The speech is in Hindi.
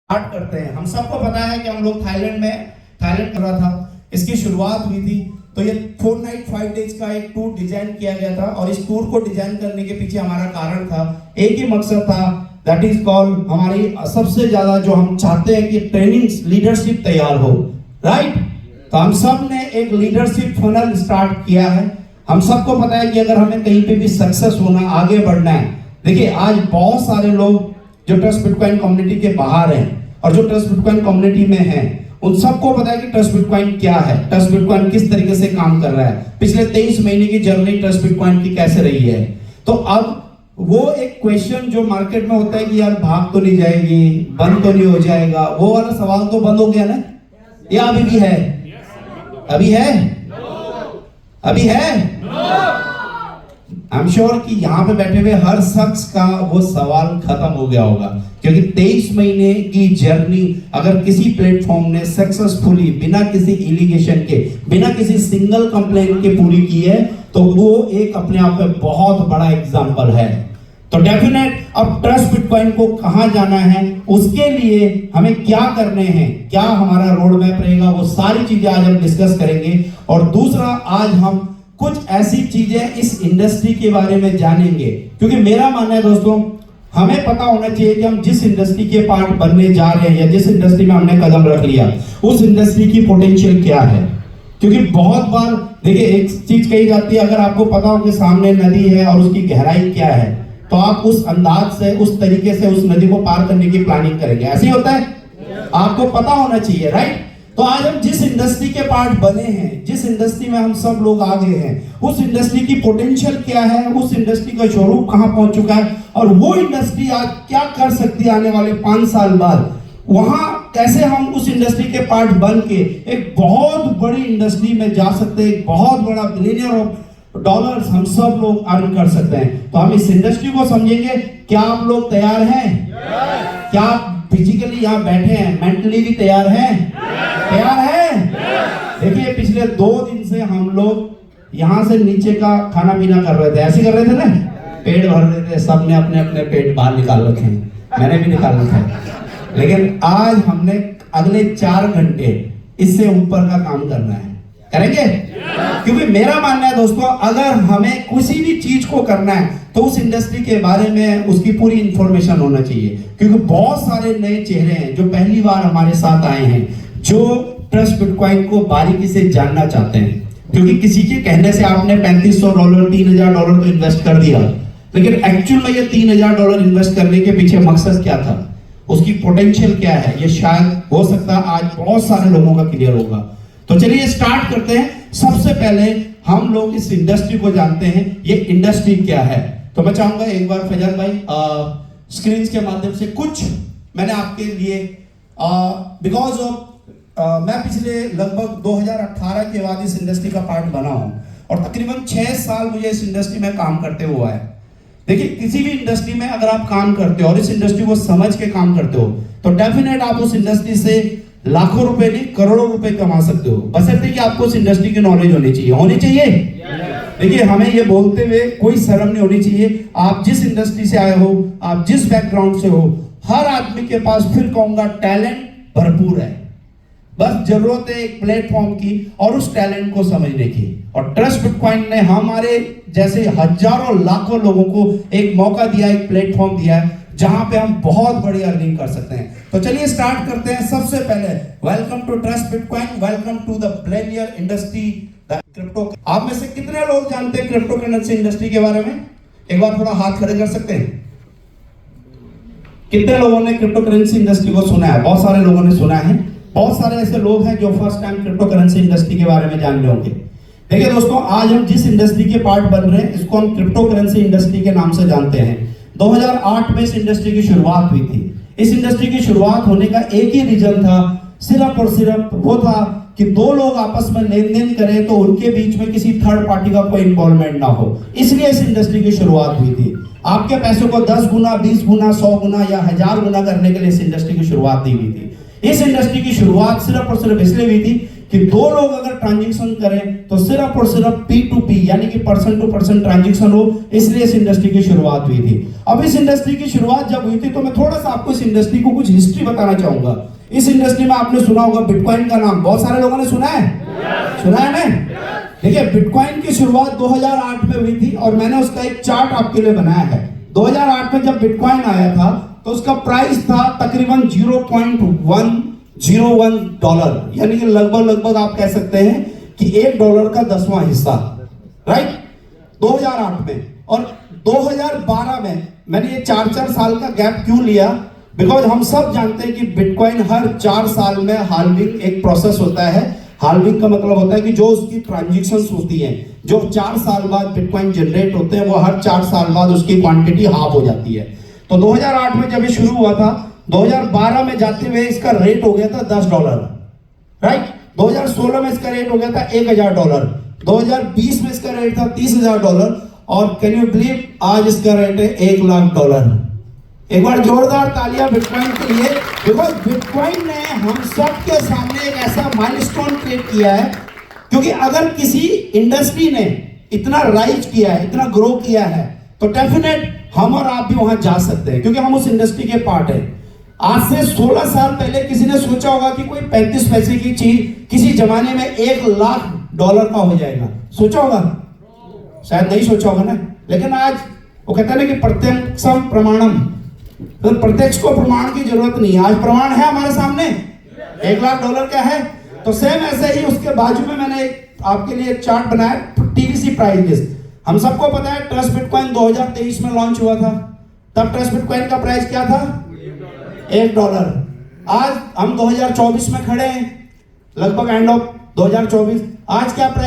स्टार्ट करते हैं। हम सबको पता है कि हम लोग थाईलैंड कर रहा था, इसकी शुरुआत हुई थी। तो ये 4 नाइट 5 डेज का एक टूर डिजाइन किया गया था और इस टूर को डिजाइन करने के पीछे हमारा कारण था, एक ही मकसद था, दैट इज कॉल्ड हमारी सबसे ज्यादा जो हम चाहते हैं कि ट्रेनिंग लीडरशिप तैयार हो, राइट। तो हम सब ने एक लीडरशिप फनल स्टार्ट किया है। हम सबको पता है कि अगर हमें कहीं पे भी सक्सेस होना, आगे बढ़ना है, देखिए आज बहुत सारे लोग जो ट्रस्ट बिटकॉइन कम्युनिटी के बाहर हैं और जो ट्रस्ट बिटकॉइन कम्युनिटी में हैं, उन सबको पता है कि ट्रस्ट बिटकॉइन क्या है, ट्रस्ट बिटकॉइन किस तरीके से काम कर रहा है, पिछले 23 महीने की जर्नी ट्रस्ट बिटकॉइन की कैसे रही है। तो अब वो एक क्वेश्चन जो मार्केट में होता है कि यार भाग तो नहीं जाएगी, बंद तो नहीं हो जाएगा, वो वाला सवाल तो बंद हो गया ना, या अभी भी है? अभी है? अभी है? आई एम श्योर कि यहाँ पे बैठे हुए हर शख्स का वो सवाल खत्म हो गया होगा, क्योंकि 23 महीने की जर्नी अगर किसी प्लेटफॉर्म ने सक्सेसफुली बिना किसी एलिगेशन के, बिना किसी सिंगल कंप्लेंट के पूरी की है, तो वो एक अपने आप में बहुत बड़ा एग्जांपल है। तो डेफिनेट अब ट्रस्ट बिटकॉइन को कहां जाना है, उसके लिए हमें क्या करने हैं, क्या हमारा रोड मैप रहेगा, वो सारी चीजें आज हम डिस्कस करेंगे। और दूसरा, आज हम कुछ ऐसी चीजें इस इंडस्ट्री के बारे में जानेंगे, क्योंकि मेरा मानना है दोस्तों, हमें पता होना चाहिए कि हम जिस इंडस्ट्री के पार्ट बनने जा रहे हैं या जिस इंडस्ट्री में हमने कदम रख लिया, उस इंडस्ट्री की पोटेंशियल क्या है। क्योंकि बहुत बार देखिए एक चीज कही जाती है, अगर आपको पता हो कि सामने नदी है और उसकी गहराई क्या है, तो आप उस अंदाज से, उस तरीके से उस नदी को पार करने की प्लानिंग करेंगे। ऐसे ही होता है, आपको पता होना चाहिए, राइट। तो आज हम जिस इंडस्ट्री के पार्ट बने हैं, जिस इंडस्ट्री में हम सब लोग आगे हैं, उस इंडस्ट्री की पोटेंशियल क्या है, उस इंडस्ट्री का स्वरूप कहां पहुंच चुका है, और वो इंडस्ट्री आज क्या कर सकती है आने वाले 5 साल बाद, वहां कैसे हम उस इंडस्ट्री के पार्ट बन के एक बहुत बड़ी इंडस्ट्री में जा सकते हैं, एक बहुत बड़ा बिलियनियर ऑफ डॉलर्स हम सब लोग अर्न कर सकते हैं। तो हम इस इंडस्ट्री को समझेंगे। क्या आप लोग तैयार हैं? क्या आप फिजिकली यहाँ बैठे हैं, मेंटली भी तैयार हैं? तैयार है? देखिए पिछले 2 दिन से हम लोग यहाँ से नीचे का खाना पीना कर रहे थे, ऐसे कर रहे थे ना, पेट भर रहे थे, सबने अपने अपने पेट बाहर निकाल रखे हैं, मैंने भी निकाल रखा है। लेकिन आज हमने अगले 4 घंटे इससे ऊपर का काम करना है, करेंगे? क्योंकि मेरा मानना है दोस्तों, अगर हमें किसी भी चीज को करना है तो उस इंडस्ट्री के बारे में उसकी पूरी इंफॉर्मेशन होना चाहिए, क्योंकि बहुत सारे नए चेहरे हैं जो पहली बार हमारे साथ आए हैं, जो ट्रस्ट बिटकॉइन को बारीकी से जानना चाहते हैं। क्योंकि किसी के कहने से आपने $3500 $3000 तो इन्वेस्ट कर दिया, लेकिन एक्चुअल में ये $3000 इन्वेस्ट करने के पीछे मकसद क्या था, उसकी पोटेंशियल क्या है, ये शायद हो सकता है आज बहुत सारे लोगों का क्लियर होगा। तो चलिए स्टार्ट करते हैं। सबसे पहले हम लोग इस इंडस्ट्री को जानते हैं, ये इंडस्ट्री क्या है। तो मैं चाहूंगा एक बार फैजल भाई स्क्रीन के माध्यम से कुछ मैंने आपके लिए बिकॉज ऑफ मैं पिछले लगभग 2018 के बाद इस इंडस्ट्री का पार्ट बना हूं और तकरीबन 6 साल मुझे इस इंडस्ट्री में काम करते हुआ है। देखिए किसी भी इंडस्ट्री में अगर आप काम करते हो और इस इंडस्ट्री को समझ के काम करते हो, तो डेफिनेट आप उस इंडस्ट्री से लाखों रुपए नहीं करोड़ों रुपए कमा सकते हो, बशर्ते कि आपको उस इंडस्ट्री की नॉलेज होनी चाहिए। देखिए हमें ये बोलते हुए कोई शर्म नहीं होनी चाहिए। आप जिस इंडस्ट्री से आए हो, आप जिस बैकग्राउंड से हो, हर आदमी के पास, फिर कहूंगा, टैलेंट भरपूर है। बस जरूरत है एक प्लेटफॉर्म की और उस टैलेंट को समझने की। और ट्रस्ट बिटकॉइन ने हमारे जैसे हजारों लाखों लोगों को एक मौका दिया, एक प्लेटफॉर्म दिया है जहां पे हम बहुत बड़ी अर्निंग कर सकते हैं। तो चलिए स्टार्ट करते हैं। सबसे पहले welcome to trust bitcoin, welcome to the billionaire industry, the crypto. आप में से कितने लोग जानते हैं क्रिप्टो करेंसी इंडस्ट्री के बारे में? एक बार थोड़ा हाथ खड़े कर सकते हैं। कितने लोगों ने क्रिप्टो करेंसी इंडस्ट्री को सुना है? बहुत सारे लोगों ने सुना है। बहुत सारे ऐसे लोग हैं जो first time crypto currency industry के बारे में जान रहे होंगे। देखिए दोस्तों, आज हम जिस इंडस्ट्री के पार्ट बन रहे हैं, इसको हम क्रिप्टो करेंसी इंडस्ट्री के नाम से जानते हैं। 2008 में इस इंडस्ट्री की शुरुआत हुई थी। इस इंडस्ट्री की शुरुआत होने का एक ही रीजन था, सिर्फ और सिर्फ वो था कि 2 लोग आपस में लेन देन करें तो उनके बीच में किसी थर्ड पार्टी का कोई इन्वॉल्वमेंट ना हो, इसलिए इस इंडस्ट्री की शुरुआत हुई थी। आपके पैसों को 10 गुना, 20 गुना, 100 गुना या 1000 गुना करने के लिए इस इंडस्ट्री की शुरुआत नहीं हुई थी। इस इंडस्ट्री की शुरुआत सिर्फ और सिर्फ इसलिए हुई थी कि दो लोग अगर ट्रांजैक्शन करें तो सिर्फ और सिर्फ P2P यानी कि पर्सन टू पर्सन ट्रांजैक्शन हो, इसलिए इस इंडस्ट्री की शुरुआत हुई थी। अब इस इंडस्ट्री की शुरुआत जब हुई थी तो मैं थोड़ा सा आपको इस इंडस्ट्री को कुछ हिस्ट्री बताना चाहूंगा। इस इंडस्ट्री में आपने सुना होगा बिटकॉइन का नाम, बहुत सारे लोगों ने सुना है, सुना है ना? देखिए, बिटकॉइन की शुरुआत 2008 में हुई थी और मैंने उसका एक चार्ट आपके लिए बनाया है। 2008 में जब बिटकॉइन आया था तो उसका प्राइस था तकरीबन $0.101, यानी कि लगभग आप कह सकते हैं कि $1 का 10वां हिस्सा, राइट, 2008 में। और 2012 में मैंने ये 4 साल का गैप क्यों लिया, बिकॉज हम सब जानते हैं कि बिटकॉइन हर 4 साल में हाल्विंग एक प्रोसेस होता है। हाल्विंग का मतलब होता है कि जो उसकी ट्रांजैक्शंस होती हैं, जो 4 साल बाद बिटकॉइन जनरेट होते हैं, वो हर 4 साल बाद उसकी क्वांटिटी हाफ हो जाती है। तो 2008 में जब ये शुरू हुआ था, 2012 में जाते हुए इसका रेट हो गया था $10, राइट। 2016 में इसका रेट हो गया था $1000, 2020 में इसका रेट था $30,000 और कैन यू बिलीव आज इसका रेट है $1,00,000। एक बार जोरदार तालियां बिटकॉइन के लिए, बिकॉज बिटकॉइन ने हम सबके सामने एक ऐसा माइलस्टोन क्रिएट किया है। क्योंकि अगर किसी इंडस्ट्री ने इतना राइज किया है, इतना ग्रो किया है, तो डेफिनेट हम और आप भी वहां जा सकते हैं, क्योंकि हम उस इंडस्ट्री के पार्ट हैं। आज से 16 साल पहले किसी ने सोचा होगा कि कोई 35 पैसे की चीज किसी जमाने में $1,00,000 का हो जाएगा? सोचा होगा? शायद नहीं सोचा होगा ना। लेकिन आज वो कहते हैं ना कि प्रत्यक्षम प्रमाणम, तो प्रत्यक्ष को प्रमाण की जरूरत नहीं है, आज प्रमाण है हमारे सामने। $1,00,000 क्या है? तो सेम ऐसे ही उसके बाजू में मैंने आपके लिए एक चार्ट बनाया, TVC प्राइस लिस्ट। हम सबको पता है ट्रस्ट बिटकॉइन 2023 में लॉन्च हुआ था, तब ट्रस्ट बिटकॉइन का प्राइस क्या था? $1। आज हम 2024 में खड़े हैं, लगभग एंड ऑफ 2024। आज क्या प्राइस